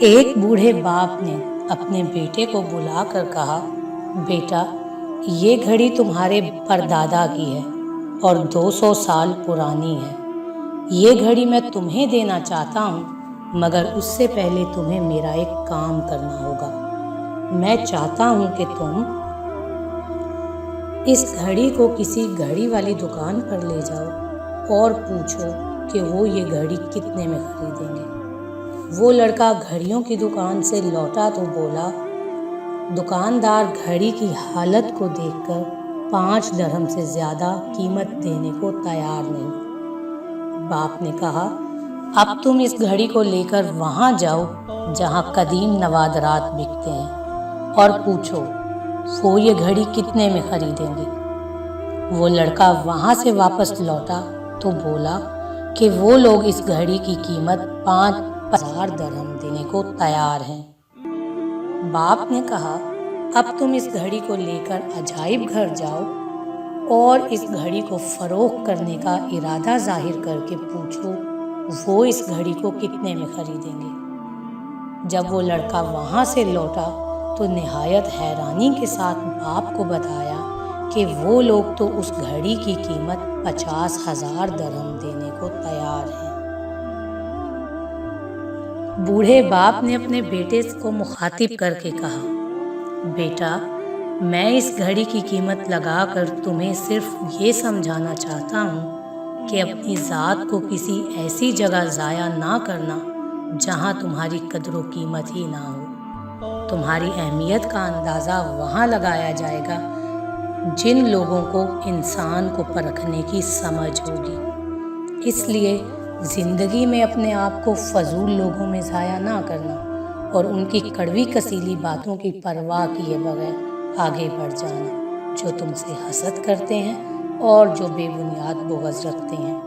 ایک بوڑھے باپ نے اپنے بیٹے کو بلا کر کہا، بیٹا، یہ گھڑی تمہارے پردادا کی ہے اور 200 سال پرانی ہے۔ یہ گھڑی میں تمہیں دینا چاہتا ہوں، مگر اس سے پہلے تمہیں میرا ایک کام کرنا ہوگا۔ میں چاہتا ہوں کہ تم اس گھڑی کو کسی گھڑی والی دکان پر لے جاؤ اور پوچھو کہ وہ یہ گھڑی کتنے میں خریدیں گے۔ وہ لڑکا گھڑیوں کی دکان سے لوٹا تو بولا، دکاندار گھڑی کی حالت کو دیکھ کر 5 درہم سے زیادہ قیمت دینے کو تیار نہیں۔ باپ نے کہا، اب تم اس گھڑی کو لے کر وہاں جاؤ جہاں قدیم نوادرات بکتے ہیں اور پوچھو وہ یہ گھڑی کتنے میں خریدیں گے۔ وہ لڑکا وہاں سے واپس لوٹا تو بولا کہ وہ لوگ اس گھڑی کی قیمت 5,000 درہم دینے کو تیار ہیں۔ باپ نے کہا، اب تم اس گھڑی کو لے کر عجائب گھر جاؤ اور اس گھڑی کو فروخت کرنے کا ارادہ ظاہر کر کے پوچھو وہ اس گھڑی کو کتنے میں خریدیں گے۔ جب وہ لڑکا وہاں سے لوٹا تو نہایت حیرانی کے ساتھ باپ کو بتایا کہ وہ لوگ تو اس گھڑی کی قیمت 50,000 درہم دینے کو تیار ہیں۔ بوڑھے باپ نے اپنے بیٹے کو مخاطب کر کے کہا، بیٹا، میں اس گھڑی کی قیمت لگا کر تمہیں صرف یہ سمجھانا چاہتا ہوں کہ اپنی ذات کو کسی ایسی جگہ ضائع نہ کرنا جہاں تمہاری قدر و قیمت ہی نہ ہو۔ تمہاری اہمیت کا اندازہ وہاں لگایا جائے گا جن لوگوں کو انسان کو پرکھنے کی سمجھ ہوگی۔ اس لیے زندگی میں اپنے آپ کو فضول لوگوں میں ضائع نہ کرنا اور ان کی کڑوی کسیلی باتوں کی پرواہ کیے بغیر آگے بڑھ جانا، جو تم سے حسد کرتے ہیں اور جو بے بنیاد بغض رکھتے ہیں۔